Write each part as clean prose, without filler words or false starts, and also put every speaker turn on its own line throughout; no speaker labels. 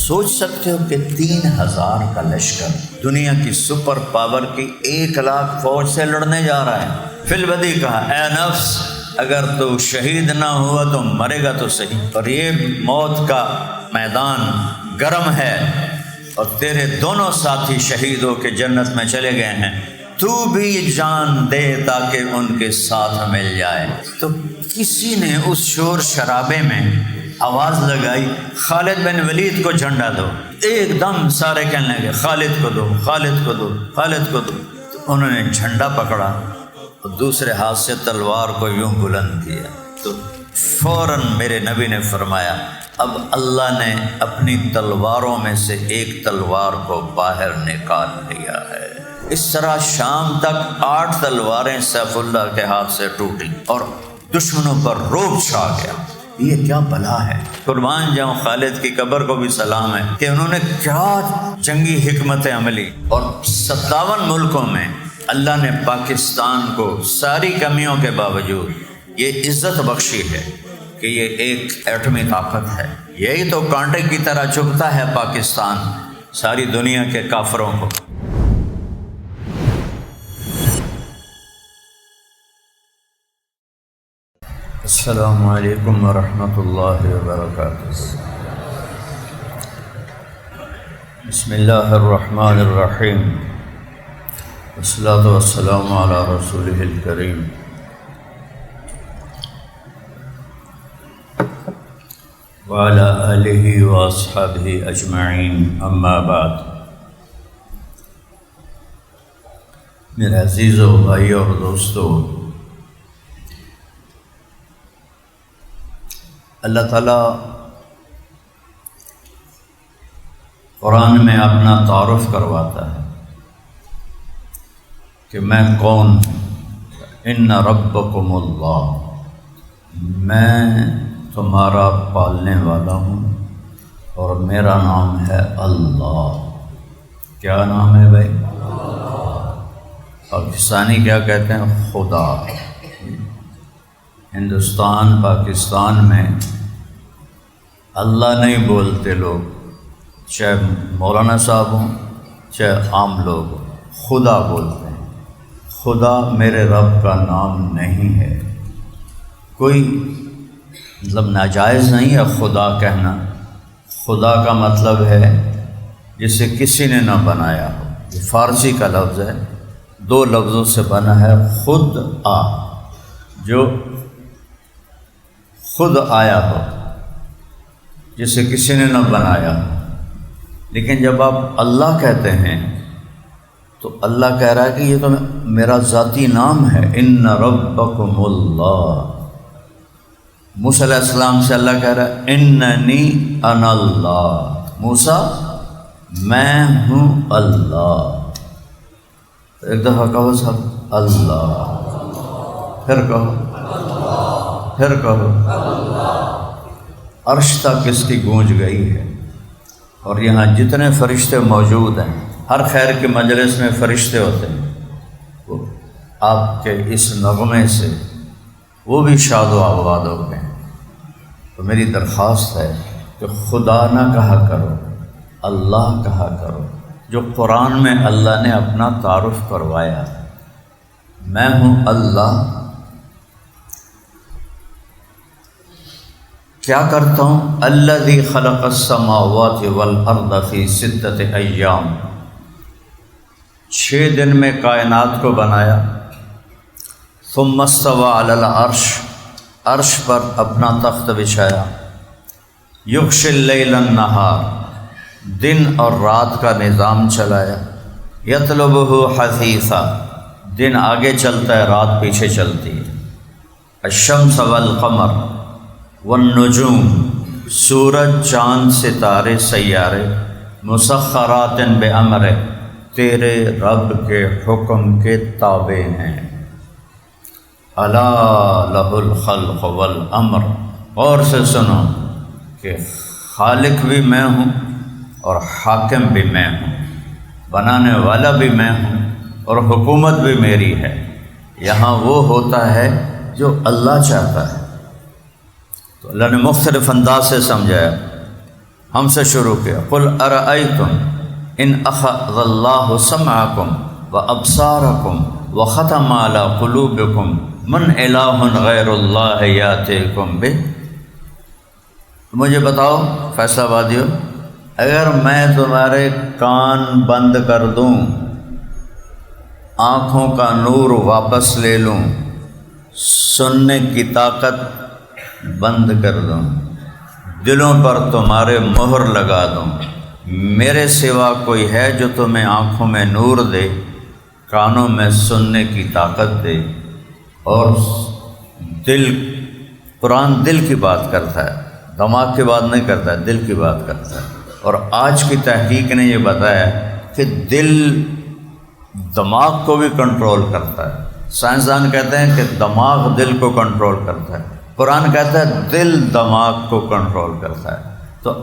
سوچ سکتے ہو کہ 3000 کا لشکر دنیا کی سپر پاور کی 1,00,000 فوج سے لڑنے جا رہا ہے۔ فی البدی کہا اے نفس اگر تو شہید نہ ہوا تو مرے گا تو صحیح، اور یہ موت کا میدان گرم ہے اور تیرے دونوں ساتھی شہید ہو کے جنت میں چلے گئے ہیں، تو بھی جان دے تاکہ ان کے ساتھ مل جائے۔ تو کسی نے اس شور شرابے میں آواز لگائی خالد بن ولید کو جھنڈا دو۔ ایک دم سارے کہنے لگے خالد کو دو، خالد کو دو، خالد کو دو۔ تو انہوں نے جھنڈا پکڑا اور دوسرے ہاتھ سے تلوار کو یوں بلند کیا، تو فوراً میرے نبی نے فرمایا اب اللہ نے اپنی تلواروں میں سے ایک تلوار کو باہر نکال لیا ہے۔ اس طرح شام تک 8 تلواریں سیف اللہ کے ہاتھ سے ٹوٹیں اور دشمنوں پر رعب چھا گیا۔ یہ کیا بلا ہے! قربان جاؤں خالد کی قبر کو بھی سلام ہے کہ انہوں نے کیا جنگی حکمت عملی، اور 57 ملکوں میں اللہ نے پاکستان کو ساری کمیوں کے باوجود یہ عزت بخشی ہے کہ یہ ایک ایٹمی طاقت ہے۔ یہی تو کانٹے کی طرح چبھتا ہے پاکستان ساری دنیا کے کافروں کو۔ السلام علیکم ورحمۃ اللہ وبرکاتہ۔ بسم اللہ الرحمن الرحیم، والصلاۃ والسلام علی رسولہ الکریم۔ وعلی آلہ واصحابہ اجمعین، اما بعد۔ میرے عزیزو بھائیو اور دوستو، اللہ تعالیٰ قرآن میں اپنا تعارف کرواتا ہے کہ میں کون ہوں۔ ان ربکم اللہ، میں تمہارا پالنے والا ہوں اور میرا نام ہے اللہ۔ کیا نام ہے بھائی؟ پاکستانی کیا کہتے ہیں؟ خدا۔ ہندوستان پاکستان میں اللہ نہیں بولتے لوگ، چاہے مولانا صاحب ہوں چاہے عام لوگ ہوں، خدا بولتے ہیں۔ خدا میرے رب کا نام نہیں ہے، کوئی مطلب ناجائز نہیں ہے خدا کہنا۔ خدا کا مطلب ہے جسے کسی نے نہ بنایا ہو، یہ فارسی کا لفظ ہے، 2 لفظوں سے بنا ہے، خود آ، جو خود آیا ہو، جسے کسی نے نہ بنایا ہو۔ لیکن جب آپ اللہ کہتے ہیں تو اللہ کہہ رہا ہے کہ یہ تو میرا ذاتی نام ہے، ان ربکم اللہ۔ موسیٰ علیہ السلام سے اللہ کہہ رہا ہے اننی انا اللہ، موسیٰ میں ہوں اللہ۔ ایک دفعہ کہو سب اللہ، پھر کہو، پھر کہو۔ عرش تک اس کی گونج گئی ہے، اور یہاں جتنے فرشتے موجود ہیں، ہر خیر کے مجلس میں فرشتے ہوتے ہیں، وہ آپ کے اس نغمے سے وہ بھی شاد و آباد ہو گئے۔ تو میری درخواست ہے کہ خدا نہ کہا کرو، اللہ کہا کرو، جو قرآن میں اللہ نے اپنا تعارف کروایا، میں ہوں اللہ۔ کیا کرتا ہوں؟ الذی خلق السماوات والارض فی 6 ایام، 6 دن میں کائنات کو بنایا۔ ثم استوى علی العرش، عرش پر اپنا تخت بچھایا۔ یغشی اللیل النہار، دن اور رات کا نظام چلایا۔ یطلبہ حثیثا، دن آگے چلتا ہے رات پیچھے چلتی ہے۔ الشمس والقمر والنجوم، سورج چاند ستارے سیارے، مسخرات بامرہ، تیرے رب کے حکم کے تابع ہیں۔ الا لہ الخلق والامر، اور سے سنو کہ خالق بھی میں ہوں اور حاکم بھی میں ہوں، بنانے والا بھی میں ہوں اور حکومت بھی میری ہے۔ یہاں وہ ہوتا ہے جو اللہ چاہتا ہے۔ تو اللہ نے مختلف انداز سے سمجھایا ہم سے شروع کیا، قل ارأیتم ان اخذ اللہ سمعکم وابصارکم وختم علی قلوبکم من الہ غیر اللہ یاتیکم بہ۔ مجھے بتاؤ فیصلہ بادیو، اگر میں تمہارے کان بند کر دوں، آنکھوں کا نور واپس لے لوں، سننے کی طاقت بند کر دوں، دلوں پر تمہارے مہر لگا دوں، میرے سوا کوئی ہے جو تمہیں آنکھوں میں نور دے، کانوں میں سننے کی طاقت دے، اور دل، قرآن دل کی بات کرتا ہے، دماغ کی بات نہیں کرتا ہے، دل کی بات کرتا ہے۔ اور آج کی تحقیق نے یہ بتایا کہ دل دماغ کو بھی کنٹرول کرتا ہے۔ سائنسدان کہتے ہیں کہ دماغ دل کو کنٹرول کرتا ہے، قرآن کہتا ہے دل دماغ کو کنٹرول کرتا ہے۔ تو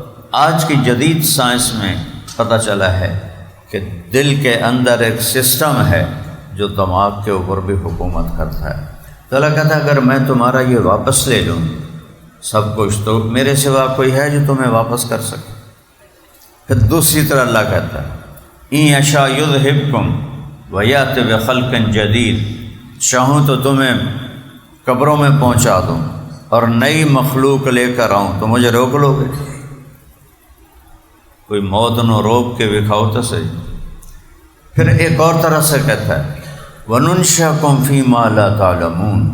آج کی جدید سائنس میں پتہ چلا ہے کہ دل کے اندر ایک سسٹم ہے جو دماغ کے اوپر بھی حکومت کرتا ہے۔ تو اللہ کہتا ہے اگر میں تمہارا یہ واپس لے لوں سب کچھ، تو میرے سوا کوئی ہے جو تمہیں واپس کر سکے؟ پھر دوسری طرح اللہ کہتا ہے ان یشاء یذہبکم ویأتی بخلق جدید، چاہوں تو تمہیں قبروں میں پہنچا دوں اور نئی مخلوق لے کر آؤں، تو مجھے روک لو گے؟ کوئی موت نو روک کے دکھاؤ تو صحیح۔ پھر ایک اور طرح سے کہتا ہے وَنُنشِئُکُم فِیمَا لَا تَعْلَمُونَ،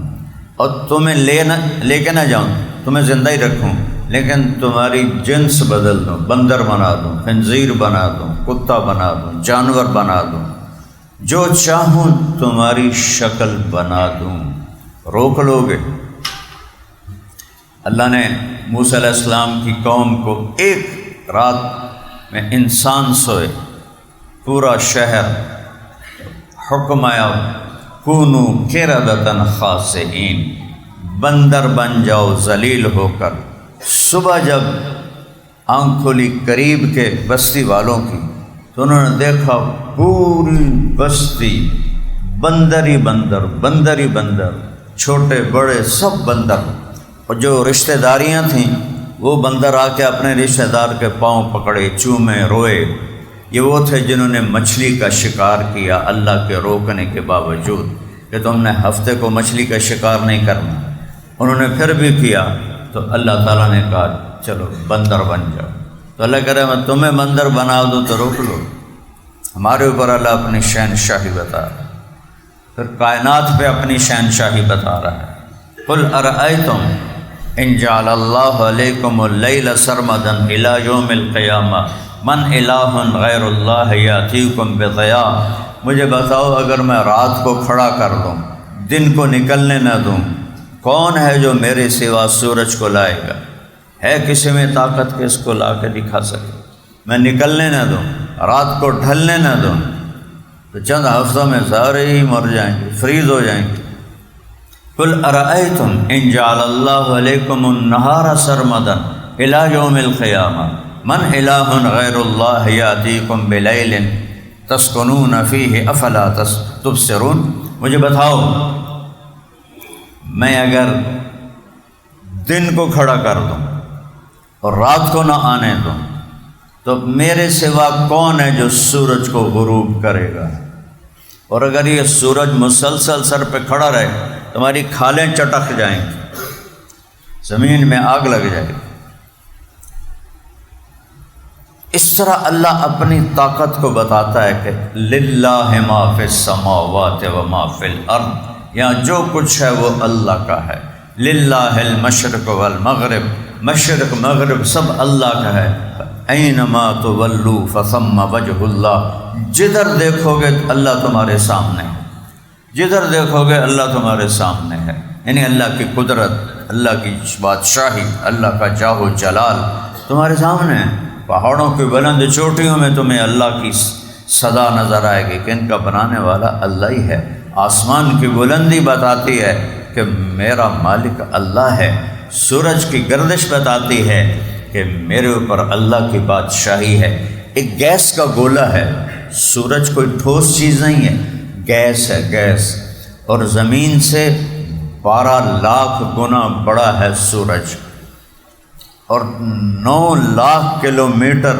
اور تمہیں لے کے نہ جاؤں، تمہیں زندہ ہی رکھوں لیکن تمہاری جنس بدل دوں، بندر بنا دوں، خنزیر بنا دوں، کتا بنا دوں، جانور بنا دوں، جو چاہوں تمہاری شکل بنا دوں، روک لو گے؟ اللہ نے موسیٰ علیہ السلام کی قوم کو ایک رات میں انسان سوئے، پورا شہر حکم آیا کونو قردۃ خاسئین، بندر بن جاؤ ذلیل ہو کر۔ صبح جب آنکھ کھلی قریب کے بستی والوں کی تو انہوں نے دیکھا پوری بستی بندر ہی بندر، بندر ہی بندر، چھوٹے بڑے سب بندر، اور جو رشتہ داریاں تھیں وہ بندر آ کے اپنے رشتہ دار کے پاؤں پکڑے، چومے، روئے۔ یہ وہ تھے جنہوں نے مچھلی کا شکار کیا اللہ کے روکنے کے باوجود کہ تم نے ہفتے کو مچھلی کا شکار نہیں کرنا، انہوں نے پھر بھی کیا۔ تو اللہ تعالیٰ نے کہا چلو بندر بن جاؤ۔ تو اللہ کہہ رہا ہے میں تمہیں بندر بنا دوں تو روک لو؟ ہمارے اوپر اللہ اپنی شہنشاہی بتا رہا ہے، پھر کائنات پہ اپنی شہنشاہی بتا رہا ہے۔ قل ارأیتم ان جعل اللہ علیکم اللیل سرمدا الی یوم القیامہ من الہ غیر اللہ یاتیکم بضیاء، مجھے بتاؤ اگر میں رات کو کھڑا کر دوں، دن کو نکلنے نہ دوں، کون ہے جو میرے سوا سورج کو لائے گا؟ ہے کسی میں طاقت کہ اس کو لا کے دکھا سکے؟ میں نکلنے نہ دوں، رات کو ڈھلنے نہ دوں، تو چند ہفتوں میں سارے ہی مر جائیں گے، فریز ہو جائیں گے۔ قل ارأیتم ان جعل اللہ علیکم النہار سرمدا الی یوم القیامہ من الہ غیر اللہ یاتیکم بلیل تسکنون فیہ افلا تبصرون، مجھے بتاؤ میں اگر دن کو کھڑا کر دوں اور رات کو نہ آنے دوں تو میرے سوا کون ہے جو سورج کو غروب کرے گا؟ اور اگر یہ سورج مسلسل سر پہ کھڑا رہے تمہاری کھالیں چٹک جائیں گی، زمین میں آگ لگ جائے گی۔ اس طرح اللہ اپنی طاقت کو بتاتا ہے کہ للہ ما فی السماوات و ما فی الارض، یہاں جو کچھ ہے وہ اللہ کا ہے۔ للہ المشرق والمغرب، مشرق مغرب سب اللہ کا ہے۔ اینما تولوا فثم وجہ اللہ، جدھر دیکھو گے اللہ تمہارے سامنے ہے، جدھر دیکھو گے اللہ تمہارے سامنے ہے، یعنی اللہ کی قدرت، اللہ کی بادشاہی، اللہ کا جاہ و جلال تمہارے سامنے ہے۔ پہاڑوں کی بلند چوٹیوں میں تمہیں اللہ کی صدا نظر آئے گی کہ ان کا بنانے والا اللہ ہی ہے۔ آسمان کی بلندی بتاتی ہے کہ میرا مالک اللہ ہے، سورج کی گردش بتاتی ہے کہ میرے اوپر اللہ کی بادشاہی ہے۔ ایک گیس کا گولا ہے، سورج کوئی ٹھوس چیز نہیں ہے، گیس ہے، گیس، اور زمین سے 12 لاکھ گنا بڑا ہے سورج، اور 9 لاکھ کلومیٹر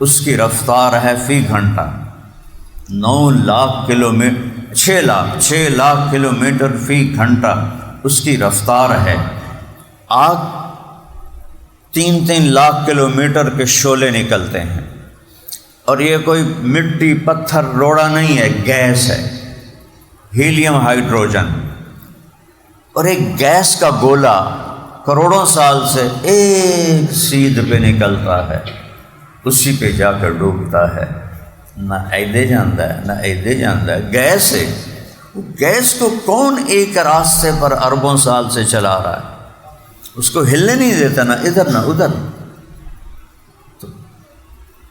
اس کی رفتار ہے فی گھنٹہ. 9 لاکھ کلومیٹر 6 لاکھ کلومیٹر فی گھنٹہ اس کی رفتار ہے. آگ 3 لاکھ کلومیٹر کے شعلے نکلتے ہیں، اور یہ کوئی مٹی پتھر روڑا نہیں ہے، گیس ہے، ہیلیم ہائیڈروجن. اور ایک گیس کا گولا کروڑوں سال سے ایک سیدھ پہ نکلتا ہے، اسی پہ جا کر ڈوبتا ہے، نہ ایدے جانتا ہے نہ ایدے جانتا ہے. گیس ہے، وہ گیس کو کون ایک راستے پر اربوں سال سے چلا رہا ہے؟ اس کو ہلنے نہیں دیتا، نہ ادھر نہ ادھر. تو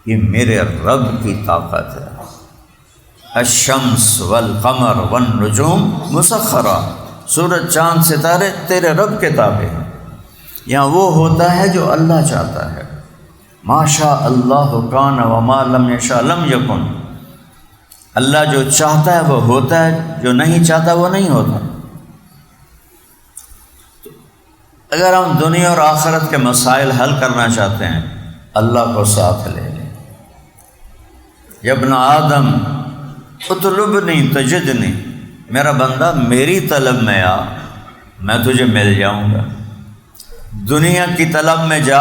یہ میرے رب کی طاقت ہے. الشمس والقمر والنجوم مسخرہ، سورج چاند ستارے تیرے رب کے تابع ہیں. یہاں وہ ہوتا ہے جو اللہ چاہتا ہے. ما شاء اللہ کان وما لم یشاء لم یکن. اللہ جو چاہتا ہے وہ ہوتا ہے، جو نہیں چاہتا وہ نہیں ہوتا. اگر ہم دنیا اور آخرت کے مسائل حل کرنا چاہتے ہیں، اللہ کو ساتھ لے لیں. یا ابن آدم اطلبنی تجدنی، میرا بندہ میری طلب میں آ، میں تجھے مل جاؤں گا. دنیا کی طلب میں جا،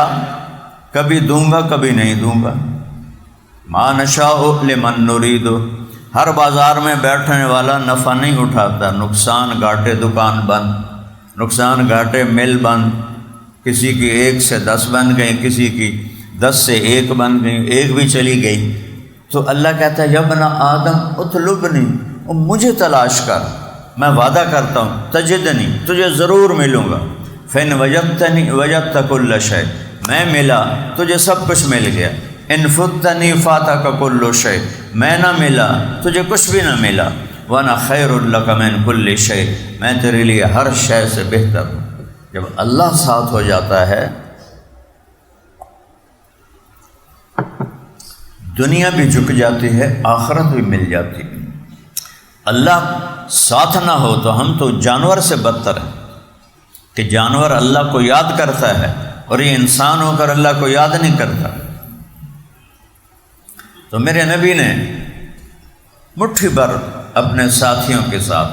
کبھی دوں گا کبھی نہیں دوں گا. ما نشاء لمن نرید. ہر بازار میں بیٹھنے والا نفع نہیں اٹھاتا، نقصان گھاٹے دکان بند، نقصان گھاٹے مل بند. کسی کی 1 سے 10 بن گئی، کسی کی 10 سے 1 بن گئی، 1 بھی چلی گئی. تو اللہ کہتا ہے یا ابن آدم اطلبنی، مجھے تلاش کر، میں وعدہ کرتا ہوں تجدنی، تجھے ضرور ملوں گا. فن وجدتنی وجدت کل شیء، میں ملا تجھے سب کچھ مل گیا. ان فتنی فاتک کل شیء، میں نہ ملا تجھے کچھ بھی نہ ملا. وانا خیر لک من کل شیء، میں تیرے لیے ہر شے سے بہتر ہوں. جب اللہ ساتھ ہو جاتا ہے، دنیا بھی جھک جاتی ہے، آخرت بھی مل جاتی ہے. اللہ ساتھ نہ ہو تو ہم تو جانور سے بدتر ہیں، کہ جانور اللہ کو یاد کرتا ہے اور یہ انسان ہو کر اللہ کو یاد نہیں کرتا. تو میرے نبی نے مٹھی بھر اپنے ساتھیوں کے ساتھ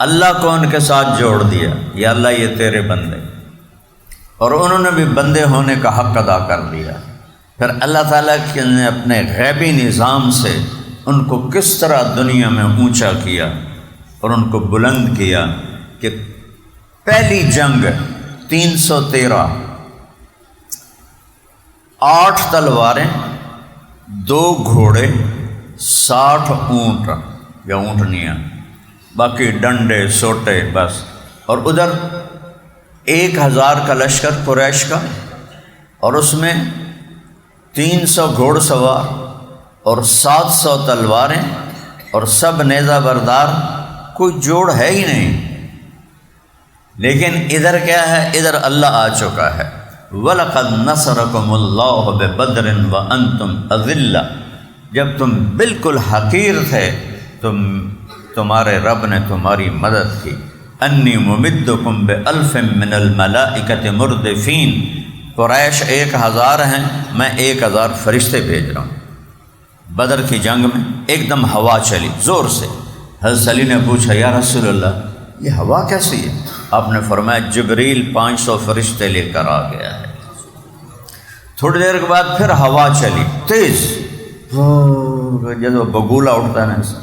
اللہ کو ان کے ساتھ جوڑ دیا، یا اللہ یہ تیرے بندے، اور انہوں نے بھی بندے ہونے کا حق ادا کر دیا. پھر اللہ تعالیٰ نے اپنے غیبی نظام سے ان کو کس طرح دنیا میں اونچا کیا اور ان کو بلند کیا کہ پہلی جنگ 313، 8 تلواریں، 2 گھوڑے، 60 اونٹ یا اونٹنیاں، باقی ڈنڈے سوٹے بس. اور ادھر 1000 کا لشکر قریش کا، اور اس میں 300 گھوڑ سوار اور 700 تلواریں، اور سب نیزہ بردار، کوئی جوڑ ہے ہی نہیں. لیکن ادھر کیا ہے؟ ادھر اللہ آ چکا ہے. وَلَقَدْ نَصَرَكُمُ اللَّهُ بِبَدْرٍ وَأَنْتُمْ أَذِلَّةٌ، جب تم بالکل حقیر تھے تمہارے رب نے تمہاری مدد کی. انی ممدکم بألف من الملائکۃ مردفین، قریش 1000 ہیں، میں 1000 فرشتے بھیج رہا ہوں. بدر کی جنگ میں ایک دم ہوا چلی زور سے. حضرت علی نے پوچھا یا رسول اللہ یہ ہوا کیسی ہے؟ آپ نے فرمایا جبریل 500 فرشتے لے کر آ گیا ہے. تھوڑی دیر کے بعد پھر ہوا چلی تیز، جب بگولا اٹھتا ہے نا ایسا.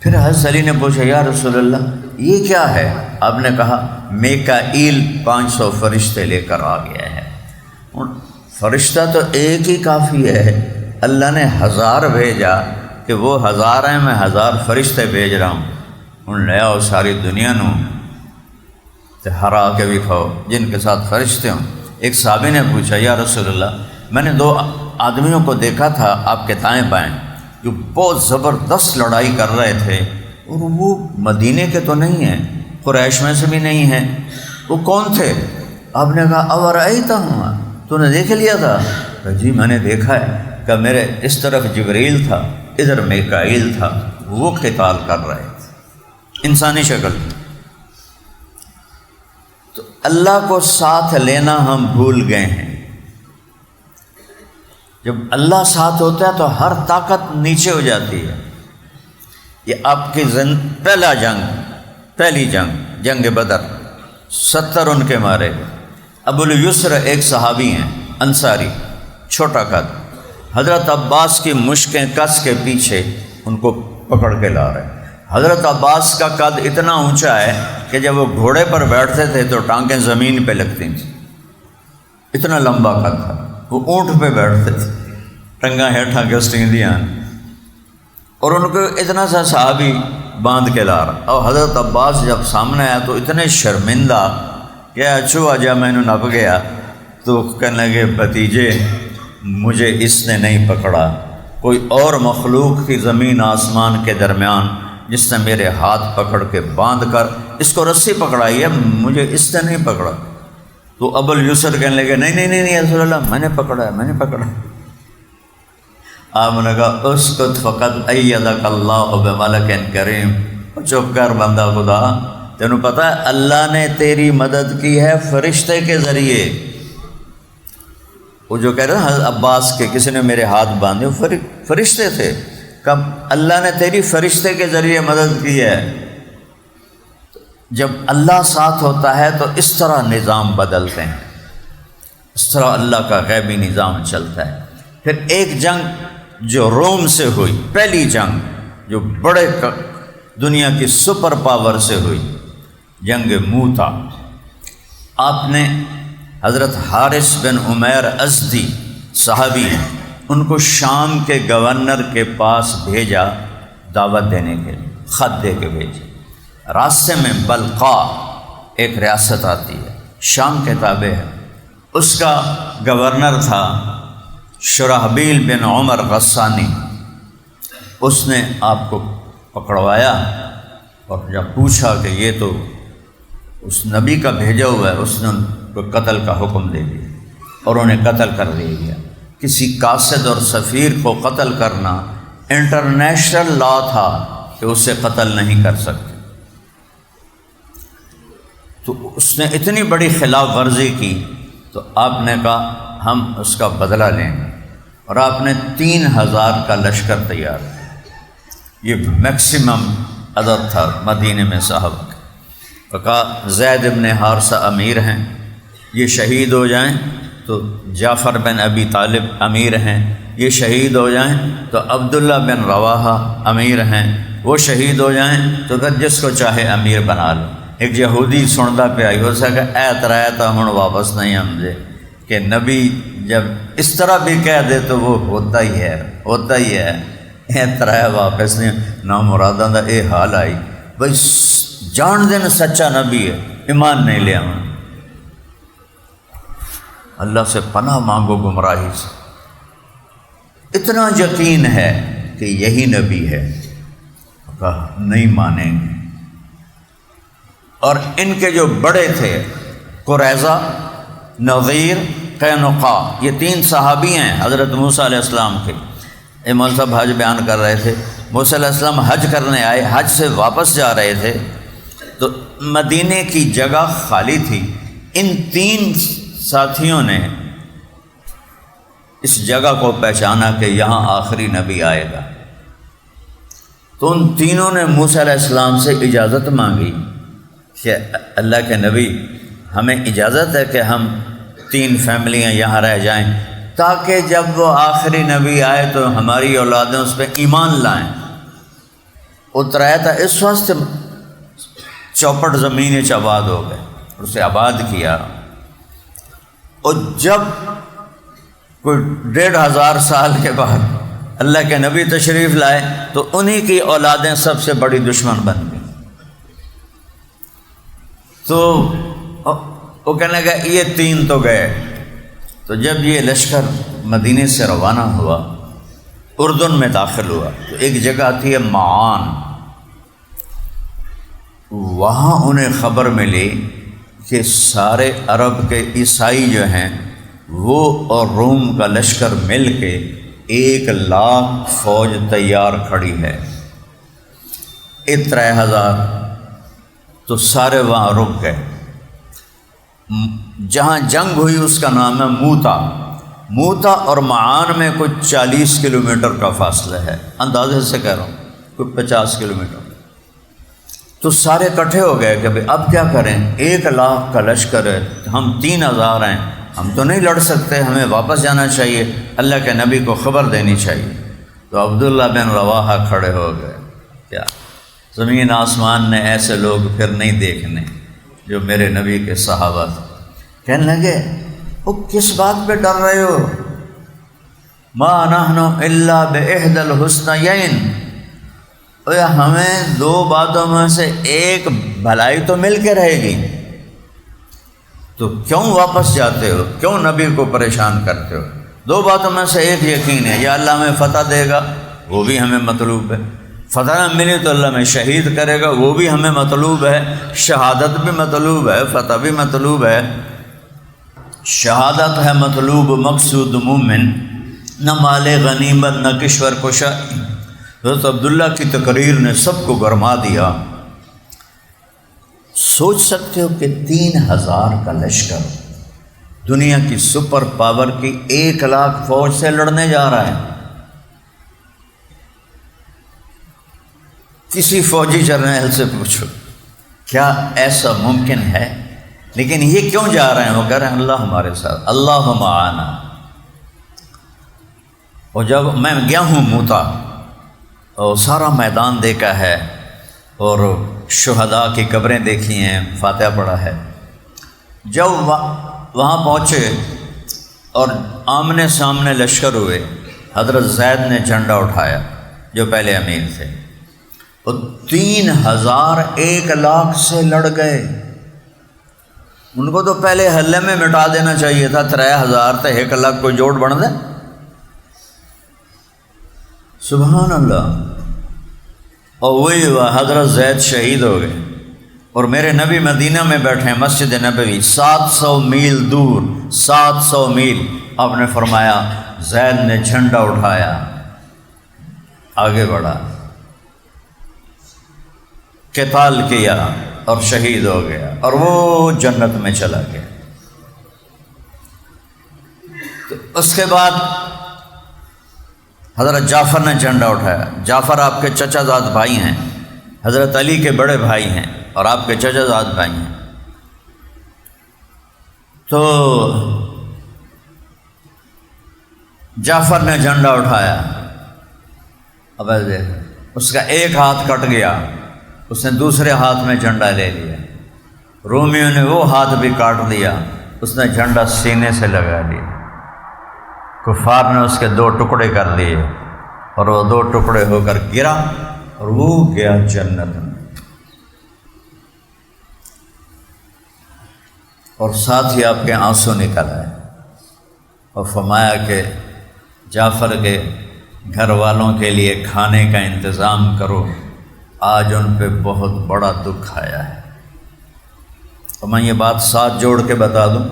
پھر حضرت علی نے پوچھا یا رسول اللہ یہ کیا ہے؟ آپ نے کہا میکائیل 500 فرشتے لے کر آ گیا ہے. فرشتہ تو ایک ہی کافی ہے، اللہ نے 1000 بھیجا کہ وہ 1000 ہیں، میں 1000 فرشتے بھیج رہا ہوں. ان لے آؤ ساری دنیا نو تے ہرا کے بھی کھاؤ جن کے ساتھ فرشتے ہوں. ایک صحابی نے پوچھا یا رسول اللہ میں نے 2 آدمیوں کو دیکھا تھا آپ کے دائیں بائیں جو بہت زبردست لڑائی کر رہے تھے، اور وہ مدینے کے تو نہیں ہیں، قریش میں سے بھی نہیں ہیں، وہ کون تھے؟ آپ نے کہا اورأیتہما، تو نے دیکھ لیا تھا؟ جی میں نے دیکھا ہے. کہ میرے اس طرف جبریل تھا، ادھر میکائیل تھا، وہ قتال کر رہے تھے انسانی شکل. تو اللہ کو ساتھ لینا ہم بھول گئے ہیں. جب اللہ ساتھ ہوتا ہے تو ہر طاقت نیچے ہو جاتی ہے۔ یہ آپ کی پہلی جنگ بدر، 70 ان کے مارے گئے۔ ابو الیسر ایک صحابی ہیں انصاری، چھوٹا قد، حضرت عباس کی مشکیں کس کے پیچھے ان کو پکڑ کے لا رہے ہیں۔ حضرت عباس کا قد اتنا اونچا ہے کہ جب وہ گھوڑے پر بیٹھتے تھے تو ٹانگیں زمین پہ لگتی تھیں، اتنا لمبا قد تھا۔ وہ اونٹ پہ بیٹھتے تھے، ٹنگا ہیٹھا کے اسٹنگ دیا، اور ان کو اتنا سا صحابی باندھ کے لا رہا۔ اور حضرت عباس جب سامنے آیا تو اتنے شرمندہ کہ اچھو آجا میں نے نپ گیا، تو کہنے لگے بھتیجے مجھے اس نے نہیں پکڑا، کوئی اور مخلوق کی زمین آسمان کے درمیان جس نے میرے ہاتھ پکڑ کے باندھ کر اس کو رسی پکڑائی ہے، مجھے اس نے نہیں پکڑا۔ تو ابو الیسر کہنے لگے نہیں رسول اللہ، میں نے پکڑا۔ آپ نے کہا اسکت فقط ایدک اللہ بملک کریم، چپ کر بندہ خدا، تینوں پتہ ہے اللہ نے تیری مدد کی ہے فرشتے کے ذریعے۔ وہ جو کہہ رہے ہیں حضرت عباس کے کسی نے میرے ہاتھ باندھے، وہ فرشتے تھے۔ کب اللہ نے تیری فرشتے کے ذریعے مدد کی ہے۔ جب اللہ ساتھ ہوتا ہے تو اس طرح نظام بدلتے ہیں، اس طرح اللہ کا غیبی نظام چلتا ہے۔ پھر ایک جنگ جو روم سے ہوئی، پہلی جنگ جو بڑے دنیا کی سپر پاور سے ہوئی، جنگ موتا۔ آپ نے حضرت حارث بن عمیر ازدی صحابی ہیں، ان کو شام کے گورنر کے پاس بھیجا دعوت دینے کے لیے، خط دے کے بھیجا۔ راستے میں بلقا ایک ریاست آتی ہے، شام کے تابع ہے، اس کا گورنر تھا شرحبیل بن عمر غسانی۔ اس نے آپ کو پکڑوایا اور جب پوچھا کہ یہ تو اس نبی کا بھیجا ہوا ہے، اس نے ان کو قتل کا حکم دے دیا اور انہیں قتل کر دیا گیا۔ کسی قاصد اور سفیر کو قتل کرنا انٹرنیشنل لا تھا کہ اسے قتل نہیں کر سکتے۔ تو اس نے اتنی بڑی خلاف ورزی کی تو آپ نے کہا ہم اس کا بدلہ لیں گے، اور آپ نے 3000 کا لشکر تیار کیا۔ یہ میکسیمم عدد تھا مدینے میں صحابہ کا۔ تو کہا زید بن حارثہ امیر ہیں، یہ شہید ہو جائیں تو جعفر بن ابی طالب امیر ہیں، یہ شہید ہو جائیں تو عبداللہ بن رواحہ امیر ہیں، وہ شہید ہو جائیں تو پھر جس کو چاہے امیر بنا لو۔ ایک یہودی سنتا پہ آئی، ہو سکا اے ترایا ہوں واپس نہیں ہمجے کہ نبی جب اس طرح بھی کہہ دے تو وہ ہوتا ہی ہے اے ترایا واپس نہیں نہ مراداں دا اے حال آئی بھائی جان دین سچا نبی ہے، ایمان نہیں لیا۔ اللہ سے پناہ مانگو گمراہی سے۔ اتنا یقین ہے کہ یہی نبی ہے، کہا نہیں مانیں گے۔ اور ان کے جو بڑے تھے قریظہ، نذیر، قینقاع، یہ 3 صحابی ہیں حضرت موسیٰ علیہ السلام کے۔ مول صاحب حج بیان کر رہے تھے، موسیٰ علیہ السلام حج کرنے آئے، حج سے واپس جا رہے تھے تو مدینے کی جگہ خالی تھی۔ ان 3 ساتھیوں نے اس جگہ کو پہچانا کہ یہاں آخری نبی آئے گا، تو ان تینوں نے موسیٰ علیہ السلام سے اجازت مانگی کہ اللہ کے نبی ہمیں اجازت ہے کہ ہم 3 فیملیاں یہاں رہ جائیں تاکہ جب وہ آخری نبی آئے تو ہماری اولادیں اس پہ ایمان لائیں۔ اترایا تھا اس واسطے چوپٹ زمین آباد ہو گئے، اسے آباد کیا، اور جب کوئی 1500 سال کے بعد اللہ کے نبی تشریف لائے تو انہی کی اولادیں سب سے بڑی دشمن بن گئی۔ تو وہ کہنے لگا یہ 3 تو گئے۔ تو جب یہ لشکر مدینے سے روانہ ہوا، اردن میں داخل ہوا، تو ایک جگہ آتی ہے معان، وہاں انہیں خبر ملی کہ سارے عرب کے عیسائی جو ہیں وہ اور روم کا لشکر مل کے 1,00,000 فوج تیار کھڑی ہے، 3000۔ تو سارے وہاں رک گئے۔ جہاں جنگ ہوئی اس کا نام ہے موتا، موتا اور معان میں کچھ 40 کلومیٹر کا فاصلہ ہے، اندازے سے کہہ رہا ہوں، کچھ 50 کلومیٹر۔ تو سارے اکٹھے ہو گئے کہ بھئی اب کیا کریں، 1 لاکھ کا لشکر ہے، ہم 3000 ہیں، ہم تو نہیں لڑ سکتے، ہمیں واپس جانا چاہیے، اللہ کے نبی کو خبر دینی چاہیے۔ تو عبداللہ بن رواحہ کھڑے ہو گئے، کیا زمین آسمان نے ایسے لوگ پھر نہیں دیکھنے جو میرے نبی کے صحابہ تھے۔ کہنے لگے وہ کس بات پہ ڈر رہے ہو؟ ما نحن الا باحدى الحسنيين، ہمیں 2 باتوں میں سے ایک بھلائی تو مل کے رہے گی، تو کیوں واپس جاتے ہو، کیوں نبی کو پریشان کرتے ہو؟ 2 باتوں میں سے ایک یقین ہے، یا اللہ ہمیں فتح دے گا، وہ بھی ہمیں مطلوب ہے، فتح نہ ملی تو اللہ میں شہید کرے گا، وہ بھی ہمیں مطلوب ہے، شہادت بھی مطلوب ہے، فتح بھی مطلوب ہے۔ شہادت ہے مطلوب مقصود مومن، نہ مال غنیمت نہ کشور کشائی۔ حضرت عبداللہ کی تقریر نے سب کو گرما دیا۔ سوچ سکتے ہو کہ 3000 کا لشکر دنیا کی سپر پاور کی 1 لاکھ فوج سے لڑنے جا رہا ہے۔ کسی فوجی جرنیل سے پوچھو کیا ایسا ممکن ہے؟ لیکن یہ کیوں جا رہے ہیں؟ وہ کہہ رہے ہیں اللہ ہمارے ساتھ، اللہ معانا۔ اور جب میں گیا ہوں موتا اور سارا میدان دیکھا ہے اور شہداء کی قبریں دیکھی ہیں، فاتحہ پڑھا ہے، جب وہاں پہنچے اور آمنے سامنے لشکر ہوئے، حضرت زید نے جھنڈا اٹھایا جو پہلے امیر تھے، اور 3000 1 لاکھ سے لڑ گئے۔ ان کو تو پہلے حلے میں مٹا دینا چاہیے تھا، 3000 تھے، 1 لاکھ کو جوڑ بڑھ دے۔ سبحان اللہ۔ اور وہی حضرت زید شہید ہو گئے، اور میرے نبی مدینہ میں بیٹھے ہیں، مسجد نبوی 700 میل دور، 700 میل۔ آپ نے فرمایا زید نے جھنڈا اٹھایا، آگے بڑھا، قتال کیا اور شہید ہو گیا، اور وہ جنت میں چلا گیا۔ تو اس کے بعد حضرت جعفر نے جھنڈا اٹھایا۔ جعفر آپ کے چچا زاد بھائی ہیں، حضرت علی کے بڑے بھائی ہیں، اور آپ کے چچا زاد بھائی ہیں۔ تو جعفر نے جھنڈا اٹھایا، اب اس کا ایک ہاتھ کٹ گیا، اس نے دوسرے ہاتھ میں جھنڈا لے لیا، رومیوں نے وہ ہاتھ بھی کاٹ دیا، اس نے جھنڈا سینے سے لگا لیا، کفار نے اس کے 2 ٹکڑے کر دیے، اور وہ 2 ٹکڑے ہو کر گرا، اور وہ گیا جنت میں۔ اور ساتھ ہی آپ کے آنسو نکل آئے، اور فرمایا کہ جعفر کے گھر والوں کے لیے کھانے کا انتظام کرو، آج ان پہ بہت بڑا دکھ آیا ہے۔ اور میں یہ بات ساتھ جوڑ کے بتا دوں،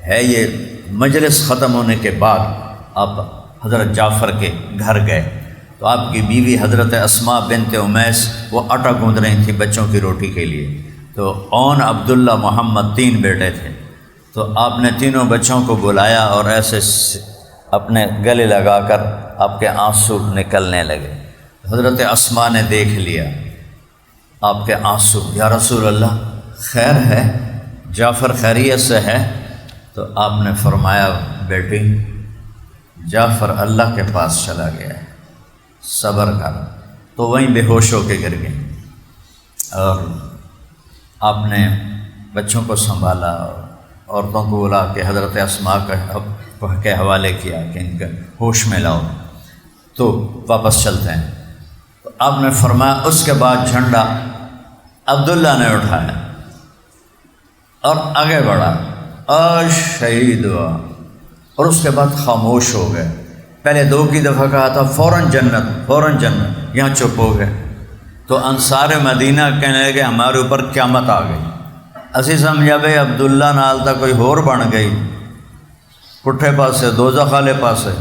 ہے یہ مجلس ختم ہونے کے بعد آپ حضرت جعفر کے گھر گئے تو آپ کی بیوی حضرت اسماء بنت امیس وہ آٹا گوندھ رہی تھی بچوں کی روٹی کے لیے، تو اون عبداللہ محمد 3 بیٹے تھے، تو آپ نے تینوں بچوں کو بلایا اور ایسے اپنے گلے لگا کر آپ کے آنسو نکلنے لگے۔ حضرت اسماء نے دیکھ لیا آپ کے آنسو، یا رسول اللہ خیر ہے، جعفر خیریت سے ہے؟ تو آپ نے فرمایا بیٹی جعفر اللہ کے پاس چلا گیا ہے، صبر کر۔ تو وہیں بے ہوش ہو کے گر گئے، اور آپ نے بچوں کو سنبھالا، عورتوں کو بلا کے حضرت اسماء کے حوالے کیا کہ ان کے ہوش میں لاؤ، تو واپس چلتے ہیں۔ تو آپ نے فرمایا اس کے بعد جھنڈا عبداللہ نے اٹھایا اور آگے بڑھا اور شہید ہوا، اور اس کے بعد خاموش ہو گئے۔ پہلے 2 کی دفعہ کہا تھا فوراً جنت، فوراً جنت، یہاں چپ ہو گئے۔ تو انصار مدینہ کہنے لگے ہمارے اوپر قیامت آ گئی، اسی سمجھا بھائی عبداللہ نال تا کوئی ہور بن گئی، پٹھے پاسے دوزخ والے پاسے۔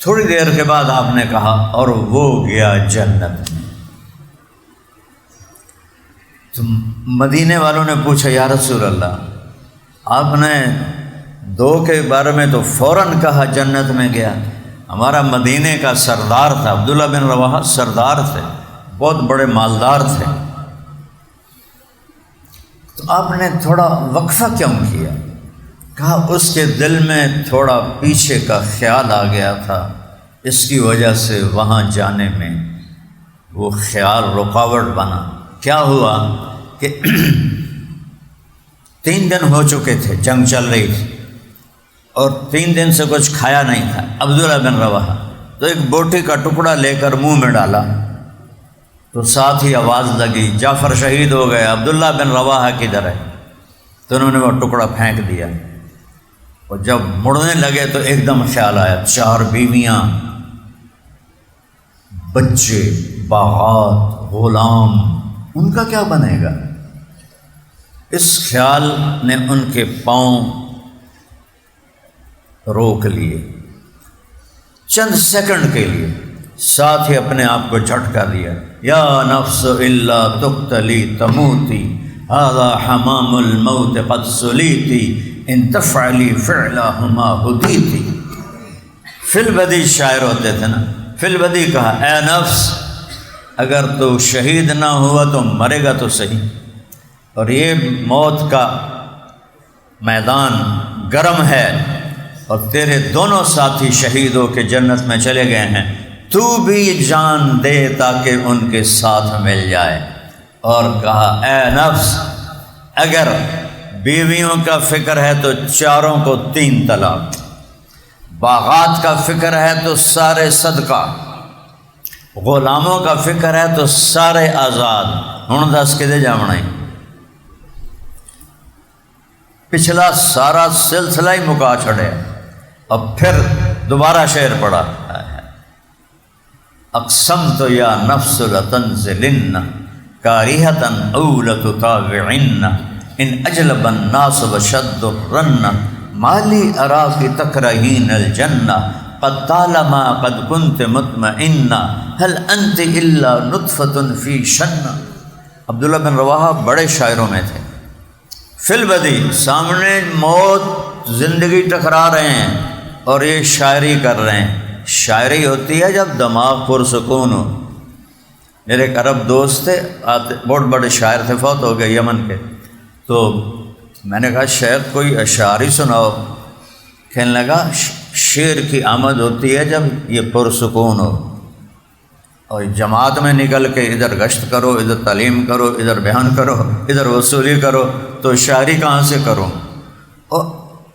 تھوڑی دیر کے بعد آپ نے کہا اور وہ گیا جنت میں۔ تو مدینے والوں نے پوچھا یا رسول اللہ آپ نے دو کے بارے میں تو فوراً کہا جنت میں گیا۔ ہمارا مدینے کا سردار تھا عبداللہ بن رواحہ، سردار تھے، بہت بڑے مالدار تھے۔ تو آپ نے تھوڑا وقفہ کیوں کیا؟ کہا اس کے دل میں تھوڑا پیچھے کا خیال آ گیا تھا، اس کی وجہ سے وہاں جانے میں وہ خیال رکاوٹ بنا۔ کیا ہوا کہ 3 دن ہو چکے تھے، جنگ چل رہی تھی، اور 3 دن سے کچھ کھایا نہیں تھا عبداللہ بن رواحہ۔ تو ایک بوٹی کا ٹکڑا لے کر منہ میں ڈالا تو ساتھ ہی آواز لگی جعفر شہید ہو گئے، عبداللہ بن رواحہ کدھر ہے؟ تو انہوں نے وہ ٹکڑا پھینک دیا، اور جب مڑنے لگے تو ایک دم خیال آیا 4 بیویاں، بچے، باغات، غلام، ان کا کیا بنے گا؟ اس خیال نے ان کے پاؤں روک لیے چند سیکنڈ کے لیے، ساتھ ہی اپنے آپ کو جھٹکا دیا، یا نفس الا تقتلی تموتی ھذا حمام الموت قد سلیتی ان تفعلی فعلہما ہدیتی۔ فی البدی شاعر ہوتے تھے نا، فی البدی کہا اے نفس اگر تو شہید نہ ہوا تو مرے گا تو صحیح، اور یہ موت کا میدان گرم ہے اور تیرے دونوں ساتھی شہید ہو کے جنت میں چلے گئے ہیں، تو بھی جان دے تاکہ ان کے ساتھ مل جائے۔ اور کہا اے نفس اگر بیویوں کا فکر ہے تو 4 کو 3 طلاق، باغات کا فکر ہے تو سارے صدقہ، غلاموں کا فکر ہے تو سارے آزاد۔ ہن دس کدے جاونا ہے؟ پچھلا سارا سلسلہ ہی مکا چھڑے، اب پھر دوبارہ شعر پڑھا، اقسمت یا نفس لتنزلن کاریہتا او لتطاوعن ان اجلب الناس وشد الرن مالی اراک تکرہین الجنہ قد طالما قد کنت مطمئنہ هل انت الا نطفۃ فی شنہ۔ عبداللہ بن رواحہ بڑے شاعروں میں تھے۔ فی البدی سامنے موت زندگی ٹکرا رہے ہیں اور یہ شاعری کر رہے ہیں۔ شاعری ہوتی ہے جب دماغ پرسکون ہو۔ میرے ایک عرب دوست تھے، بہت بڑے شاعر تھے، فوت ہو گئے یمن کے، تو میں نے کہا شاید کوئی اشعار ہی سناؤ۔ کہنے لگا شعر کی آمد ہوتی ہے جب یہ پرسکون ہو، اور جماعت میں نکل کے ادھر گشت کرو، ادھر تعلیم کرو، ادھر بیان کرو، ادھر وصولی کرو، تو شاعری کہاں سے کروں؟ اور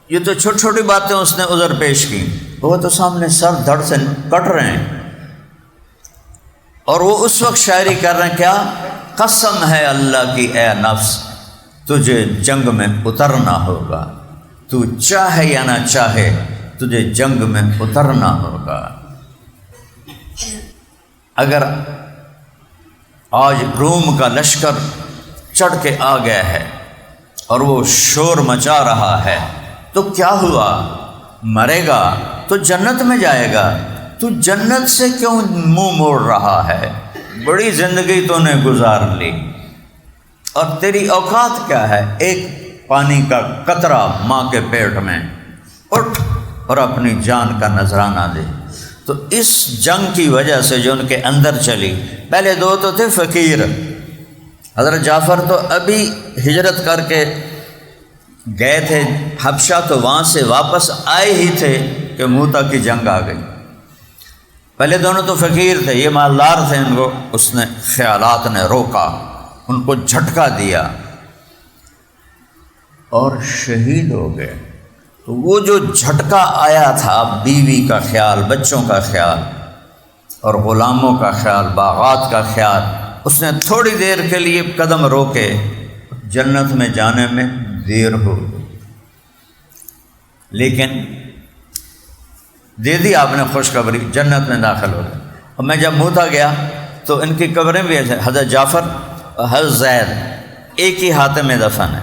یہ تو چھوٹی چھوٹی باتیں اس نے ادھر پیش کی، وہ تو سامنے سر دھڑ سے کٹ رہے ہیں، اور وہ اس وقت شاعری کر رہے ہیں۔ کیا قسم ہے اللہ کی اے نفس تجھے جنگ میں اترنا ہوگا، تو چاہے یا نہ چاہے تجھے جنگ میں اترنا ہوگا۔ اگر آج روم کا لشکر چڑھ کے آ گیا ہے اور وہ شور مچا رہا ہے تو کیا ہوا؟ مرے گا تو جنت میں جائے گا، تو جنت سے کیوں منہ موڑ رہا ہے؟ بڑی زندگی تو نے گزار لی، اور تیری اوقات کیا ہے؟ ایک پانی کا قطرہ ماں کے پیٹ میں، اٹھ اور اپنی جان کا نذرانہ دے۔ تو اس جنگ کی وجہ سے جو ان کے اندر چلی، پہلے 2 تو تھے فقیر، حضرت جعفر تو ابھی ہجرت کر کے گئے تھے حبشہ، تو وہاں سے واپس آئے ہی تھے کہ موتا کی جنگ آ گئی۔ پہلے دونوں تو فقیر تھے، یہ مالدار تھے، ان کو اس نے خیالات نے روکا، ان کو جھٹکا دیا اور شہید ہو گئے۔ تو وہ جو جھٹکا آیا تھا، بیوی کا خیال، بچوں کا خیال اور غلاموں کا خیال، باغات کا خیال، اس نے تھوڑی دیر کے لیے قدم روکے، جنت میں جانے میں دیر ہو گئی، لیکن دے دی آپ نے خوشخبری، جنت میں داخل ہو گئے۔ اور میں جب موتا گیا تو ان کی قبریں بھی ایسے، حضرت جعفر اور حضرت زید ایک ہی حاتم میں دفن ہے،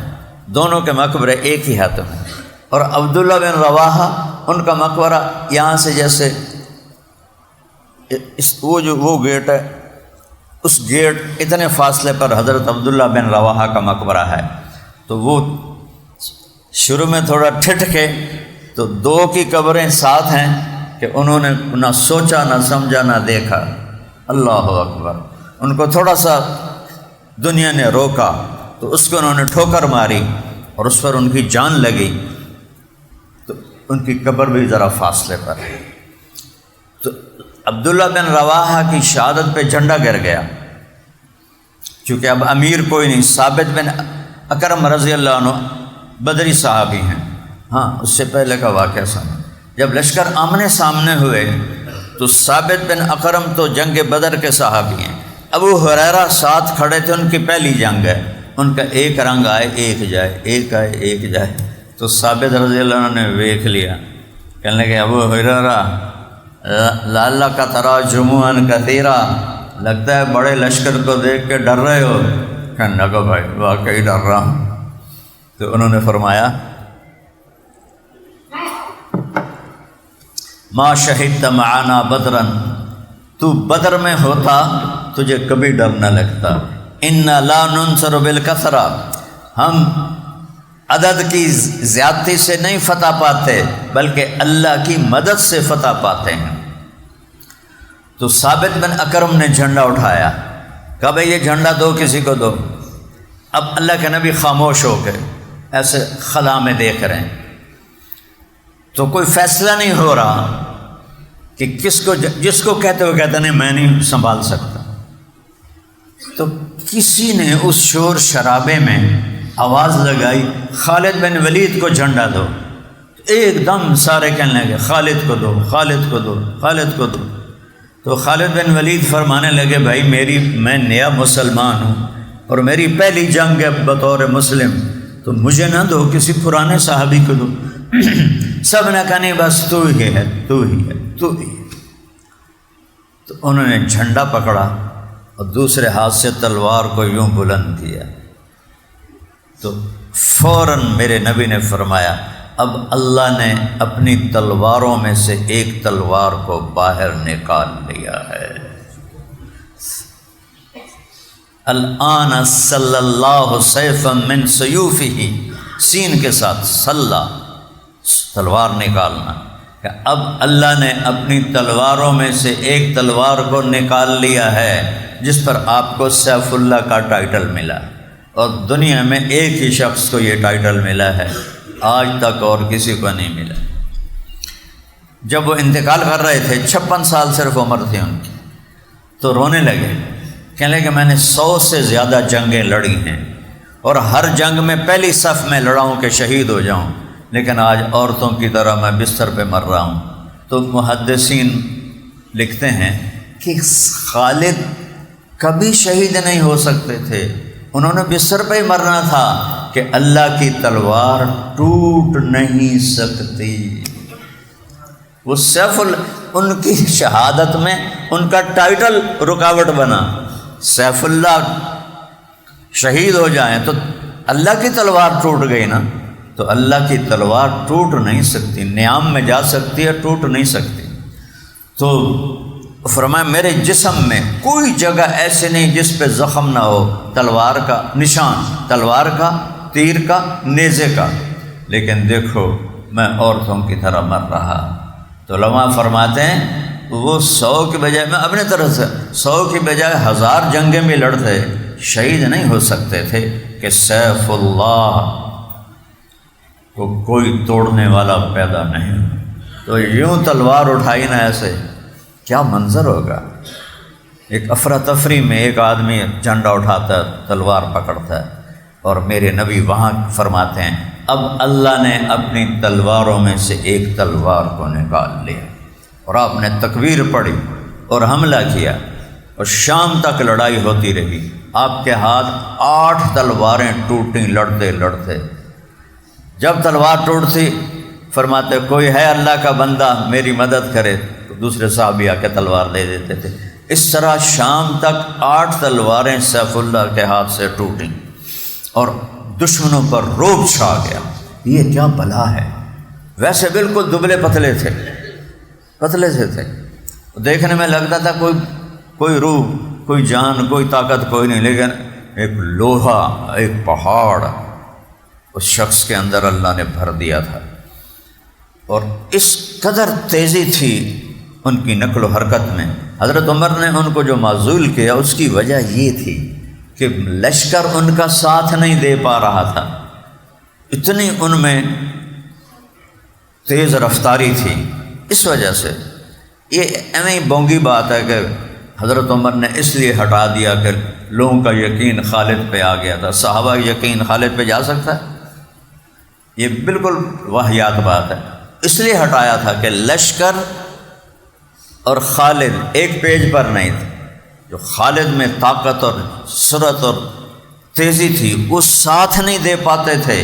دونوں کے مقبرے ایک ہی حاتم ہیں۔ اور عبداللہ بن رواحہ ان کا مقبرہ یہاں سے جیسے وہ گیٹ ہے، اس گیٹ اتنے فاصلے پر حضرت عبداللہ بن رواحہ کا مقبرہ ہے، تو وہ شروع میں تھوڑا ٹھٹکے تو دو کی قبریں ساتھ ہیں کہ انہوں نے نہ سوچا نہ سمجھا نہ دیکھا. اللہ اکبر. ان کو تھوڑا سا دنیا نے روکا تو اس کو انہوں نے ٹھوکر ماری اور اس پر ان کی جان لگی، تو ان کی قبر بھی ذرا فاصلے پر ہے. تو عبداللہ بن رواحہ کی شہادت پہ جھنڈا گر گیا، چونکہ اب امیر کوئی نہیں. ثابت بن اکرم رضی اللہ عنہ بدری صحابی ہیں. ہاں، اس سے پہلے کا واقعہ سنا. جب لشکر آمنے سامنے ہوئے تو ثابت بن اکرم تو جنگ بدر کے صحابی ہیں، ابو ہریرہ ساتھ کھڑے تھے، ان کی پہلی جنگ ہے، ان کا ایک رنگ آئے ایک جائے، ایک آئے ایک جائے. تو ثابت رضی اللہ عنہ نے دیکھ لیا، کہنے لگے ابو ہریرہ لعلک تری جموعا کثیرا، لگتا ہے بڑے لشکر کو دیکھ کے ڈر رہے ہو. کہنے لگا بھائی واقعی ڈر رہا ہوں. تو انہوں نے فرمایا ما شہدت معنا بدرا، تو بدر میں ہوتا تجھے کبھی ڈر نہ لگتا. انا لا ننصر بالکثرہ، ہم عدد کی زیادتی سے نہیں فتح پاتے بلکہ اللہ کی مدد سے فتح پاتے ہیں. تو ثابت بن اکرم نے جھنڈا اٹھایا، کہا بھئی یہ جھنڈا دو، کسی کو دو. اب اللہ کے نبی خاموش ہو گئے، ایسے خلا میں دیکھ رہے ہیں. تو کوئی فیصلہ نہیں ہو رہا کہ کس کو، جس کو کہتے ہوئے کہتے نہیں میں نہیں سنبھال سکتا. تو کسی نے اس شور شرابے میں آواز لگائی خالد بن ولید کو جھنڈا دو. ایک دم سارے کہنے لگے خالد کو دو، خالد کو دو، خالد کو دو. تو خالد بن ولید فرمانے لگے بھائی میں نیا مسلمان ہوں اور میری پہلی جنگ ہے بطور مسلم، تو مجھے نہ دو، کسی پرانے صحابی کو دو. سب نے کہا نہیں بس تو ہی ہے، تو ہی ہے، تو ہی ہے. تو انہوں نے جھنڈا پکڑا اور دوسرے ہاتھ سے تلوار کو یوں بلند کیا. تو فوراً میرے نبی نے فرمایا اب اللہ نے اپنی تلواروں میں سے ایک تلوار کو باہر نکال لیا ہے. الآن صلی اللہ سیفا من سیوفہ، سین کے ساتھ صلی، تلوار نکالنا، کہ اب اللہ نے اپنی تلواروں میں سے ایک تلوار کو نکال لیا ہے جس پر آپ کو سیف اللہ کا ٹائٹل ملا. اور دنیا میں ایک ہی شخص کو یہ ٹائٹل ملا ہے، آج تک اور کسی کو نہیں ملا. جب وہ انتقال کر رہے تھے، 56 سال صرف عمر تھی ان کی، تو رونے لگے، کہنے لگے میں نے 100 سے زیادہ جنگیں لڑی ہیں اور ہر جنگ میں پہلی صف میں لڑا ہوں کہ شہید ہو جاؤں، لیکن آج عورتوں کی طرح میں بستر پہ مر رہا ہوں. تو محدثین لکھتے ہیں کہ خالد کبھی شہید نہیں ہو سکتے تھے، انہوں نے بستر پہ ہی مرنا تھا کہ اللہ کی تلوار ٹوٹ نہیں سکتی. وہ سیف ان کی شہادت میں ان کا ٹائٹل رکاوٹ بنا. سیف اللہ شہید ہو جائیں تو اللہ کی تلوار ٹوٹ گئی نا. تو اللہ کی تلوار ٹوٹ نہیں سکتی، نیام میں جا سکتی ہے، ٹوٹ نہیں سکتی. تو فرمایا میرے جسم میں کوئی جگہ ایسے نہیں جس پہ زخم نہ ہو، تلوار کا نشان، تلوار کا، تیر کا، نیزے کا، لیکن دیکھو میں عورتوں کی طرح مر رہا. تو علماء فرماتے ہیں وہ 100 کی بجائے، میں اپنے طرف سے 100 کی بجائے 1000 جنگیں بھی لڑتے، شہید نہیں ہو سکتے تھے کہ سیف اللہ کو کوئی توڑنے والا پیدا نہیں. تو یوں تلوار اٹھائی نا، ایسے کیا منظر ہوگا. ایک افراتفری میں ایک آدمی جھنڈا اٹھاتا ہے، تلوار پکڑتا ہے، اور میرے نبی وہاں فرماتے ہیں اب اللہ نے اپنی تلواروں میں سے ایک تلوار کو نکال لیا. اور آپ نے تکبیر پڑھی اور حملہ کیا، اور شام تک لڑائی ہوتی رہی. آپ کے ہاتھ 8 تلواریں ٹوٹیں لڑتے لڑتے. جب تلوار ٹوٹتی فرماتے کوئی ہے اللہ کا بندہ میری مدد کرے، تو دوسرے صحابی آ کے تلوار دے دیتے تھے. اس طرح شام تک 8 تلواریں سیف اللہ کے ہاتھ سے ٹوٹیں اور دشمنوں پر رعب چھا گیا. یہ کیا بلا ہے. ویسے بالکل دبلے پتلے تھے، پتلے سے تھے، دیکھنے میں لگتا تھا کوئی روح، کوئی جان، کوئی طاقت کوئی نہیں، لیکن ایک لوہا، ایک پہاڑ اس شخص کے اندر اللہ نے بھر دیا تھا، اور اس قدر تیزی تھی ان کی نقل و حرکت میں۔ حضرت عمر نے ان کو جو معزول کیا اس کی وجہ یہ تھی کہ لشکر ان کا ساتھ نہیں دے پا رہا تھا، اتنی ان میں تیز رفتاری تھی۔ اس وجہ سے یہ ایویں بونگی بات ہے کہ حضرت عمر نے اس لیے ہٹا دیا کہ لوگوں کا یقین خالد پہ آ گیا تھا۔ صحابہ یقین خالد پہ جا سکتا ہے؟ یہ بالکل واہیات بات ہے۔ اس لیے ہٹایا تھا کہ لشکر اور خالد ایک پیج پر نہیں تھے۔ جو خالد میں طاقت اور سرعت اور تیزی تھی وہ ساتھ نہیں دے پاتے تھے،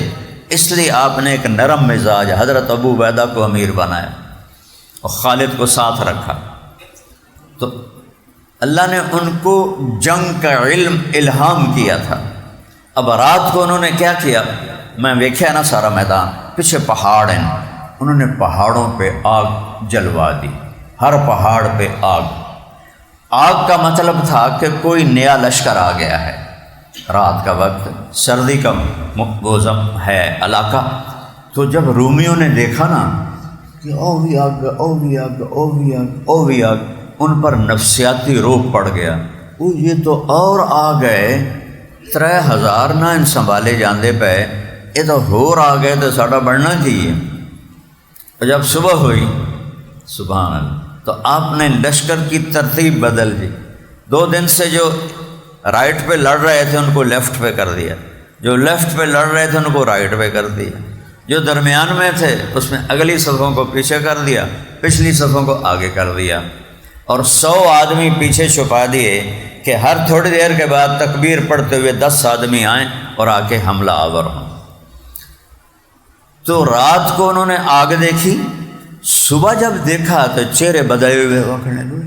اس لیے آپ نے ایک نرم مزاج حضرت ابو عبیدہ کو امیر بنایا اور خالد کو ساتھ رکھا۔ تو اللہ نے ان کو جنگ کا علم الہام کیا تھا۔ اب رات کو انہوں نے کیا کیا؟ میں دیکھا نا سارا میدان، پیچھے پہاڑ ہیں، انہوں نے پہاڑوں پہ آگ جلوا دی، ہر پہاڑ پہ آگ۔ آگ کا مطلب تھا کہ کوئی نیا لشکر آ گیا ہے۔ رات کا وقت، سردی کا موسم ہے علاقہ، تو جب رومیوں نے دیکھا نا کہ او بھی آگ، او بھی آگ، او بھی آگ، او بھی آگ، ان پر نفسیاتی روب پڑ گیا۔ وہ یہ تو اور آ گئے، 3000 نہ ان سنبھالے جاندے پہ، یہ تو ہور آ گئے تو ساڈا بڑھنا چاہیے۔ اور جب صبح ہوئی، سبحان اللہ، تو آپ نے لشکر کی ترتیب بدل دی۔ 2 دن سے جو رائٹ پہ لڑ رہے تھے ان کو لیفٹ پہ کر دیا، جو لیفٹ پہ لڑ رہے تھے ان کو رائٹ پہ کر دیا، جو درمیان میں تھے اس میں اگلی صفوں کو پیچھے کر دیا، پچھلی صفوں کو آگے کر دیا، اور 100 آدمی پیچھے چھپا دیے کہ ہر تھوڑی دیر کے بعد تکبیر پڑھتے ہوئے 10 آدمی آئیں اور آ کے حملہ آور ہوں۔ تو رات کو انہوں نے آگ دیکھی، صبح جب دیکھا تو چہرے بدلے ہوئے ہوا کھڑے ہوئے۔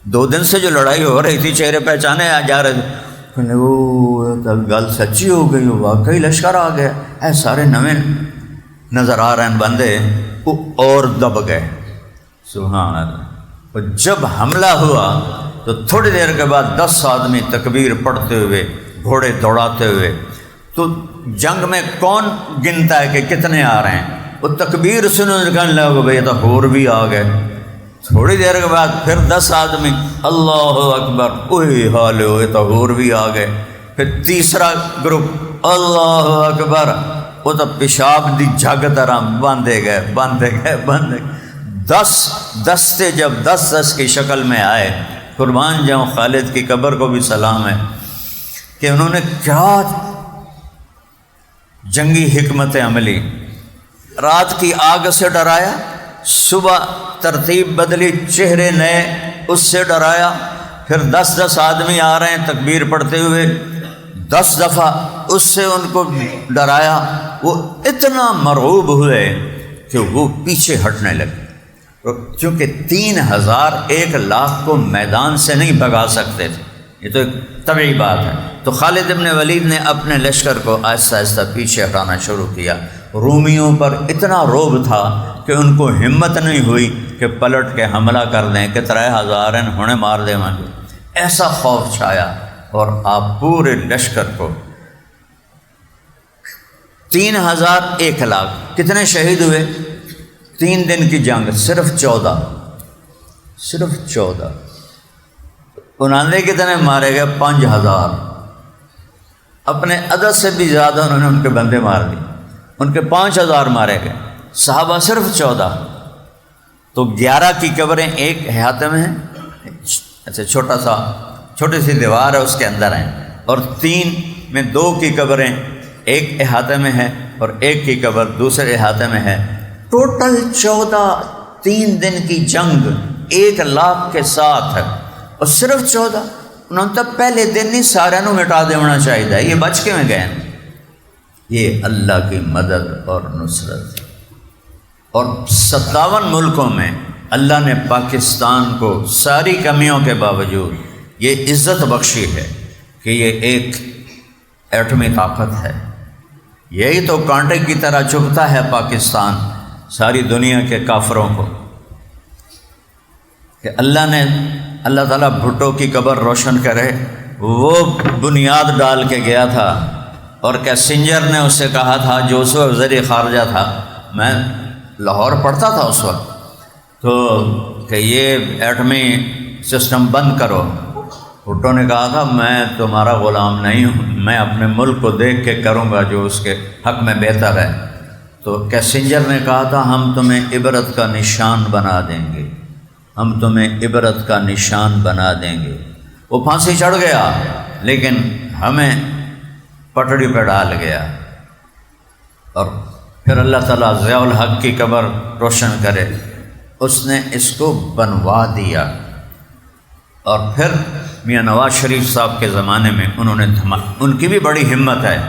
2 دن سے جو لڑائی ہو رہی تھی چہرے پہچانے جا رہے تھے، وہ گل سچی ہو گئی، واقعی لشکر آ گیا، اے سارے نویں نظر آ رہے ہیں بندے، وہ اور دب گئے۔ سبحان اللہ۔ اور جب حملہ ہوا تو تھوڑی دیر کے بعد 10 آدمی تکبیر پڑھتے ہوئے، گھوڑے دوڑاتے ہوئے۔ تو جنگ میں کون گنتا ہے کہ کتنے آ رہے ہیں؟ وہ تکبیر سنو کہنے لگا بھئی تو اور بھی آ گئے۔ تھوڑی دیر کے بعد پھر 10 آدمی، اللہ اکبر، اوہ حال ہوئے تو اور بھی آ گئے۔ پھر تیسرا گروپ، اللہ اکبر، وہ تو پیشاب دی جھگ طرح باندھے گئے۔ 10 دستے جب 10 کی شکل میں آئے، قربان جاؤں خالد کی قبر کو بھی سلام ہے کہ انہوں نے کیا جنگی حکمت عملی، رات کی آگ سے ڈرایا، صبح ترتیب بدلی، چہرے نئے، اس سے ڈرایا، پھر 10 آدمی آ رہے ہیں تکبیر پڑھتے ہوئے، 10 دفعہ اس سے ان کو ڈرایا۔ وہ اتنا مرعوب ہوئے کہ وہ پیچھے ہٹنے لگے، کیونکہ 3000 1,00,000 کو میدان سے نہیں بھگا سکتے تھے، یہ تو ایک طبعی بات ہے۔ تو خالد بن ولید نے اپنے لشکر کو آہستہ آہستہ پیچھے ہٹانا شروع کیا۔ رومیوں پر اتنا روب تھا کہ ان کو ہمت نہیں ہوئی کہ پلٹ کے حملہ کر دیں کہ 3000 ہونے مار دیں مانگے، ایسا خوف چھایا۔ اور آپ پورے لشکر کو 3000 1,00,000 کتنے شہید ہوئے؟ 3 دن کی جنگ، صرف 14 اناندے کتنے مارے گئے؟ 5000۔ اپنے عدد سے بھی زیادہ انہوں نے ان کے بندے مار دیے، ان کے 5000 مارے گئے، صحابہ صرف 14۔ تو 11 کی قبریں ایک احاطے میں ہیں، اچھا چھوٹی سی دیوار ہے اس کے اندر ہیں، اور 3 میں 2 کی قبریں ایک احاطے میں ہیں اور ایک کی قبر دوسرے احاطے میں ہے۔ ٹوٹل 14، 3 دن کی جنگ 1,00,000 کے ساتھ ہے، اور صرف 14 انہوں نے تو پہلے دن ہی سارے نو مٹا دینا چاہیے، یہ بچ کے میں گئے۔ یہ اللہ کی مدد اور نصرت، اور 57 ملکوں میں اللہ نے پاکستان کو ساری کمیوں کے باوجود یہ عزت بخشی ہے کہ یہ ایک ایٹمی طاقت ہے۔ یہی تو کانٹے کی طرح چبھتا ہے پاکستان ساری دنیا کے کافروں کو، کہ اللہ تعالیٰ بھٹو کی قبر روشن کرے، وہ بنیاد ڈال کے گیا تھا اور کیسنجر نے اسے کہا تھا جو اس وقت وزیر خارجہ تھا، میں لاہور پڑھتا تھا اس وقت، تو کہ یہ ایٹمی سسٹم بند کرو۔ بھٹو نے کہا تھا میں تمہارا غلام نہیں ہوں، میں اپنے ملک کو دیکھ کے کروں گا جو اس کے حق میں بہتر ہے۔ تو کیسنجر نے کہا تھا ہم تمہیں عبرت کا نشان بنا دیں گے، ہم تمہیں عبرت کا نشان بنا دیں گے۔ وہ پھانسی چڑھ گیا لیکن ہمیں پٹڑی پہ ڈال گیا۔ اور پھر اللہ تعالیٰ ضیاء الحق کی قبر روشن کرے، اس نے اس کو بنوا دیا۔ اور پھر میاں نواز شریف صاحب کے زمانے میں انہوں نے ان کی بھی بڑی ہمت ہے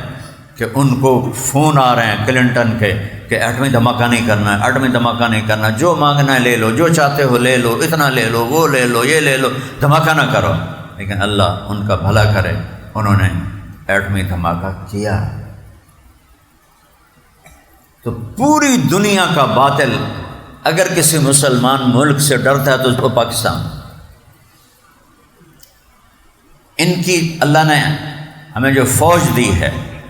کہ ان کو فون آ رہے ہیں کلنٹن کے کہ ایٹمی دھماکہ نہیں کرنا ہے، ایٹمی دھماکہ نہیں کرنا، جو مانگنا ہے لے لو، جو چاہتے ہو لے لو، اتنا لے لو، وہ لے لو، یہ لے لو، دھماکہ نہ کرو۔ لیکن اللہ ان کا بھلا کرے، انہوں نے ایٹمی دھماکہ کیا۔ تو پوری دنیا کا باطل اگر کسی مسلمان ملک سے ڈرتا ہے تو وہ پاکستان۔ ان کی اللہ نے ہمیں جو فوج دی ہے،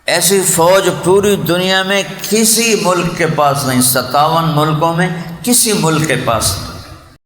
ایسی فوج پوری دنیا میں کسی ملک کے پاس نہیں، 57 ملکوں میں کسی ملک کے پاس نہیں۔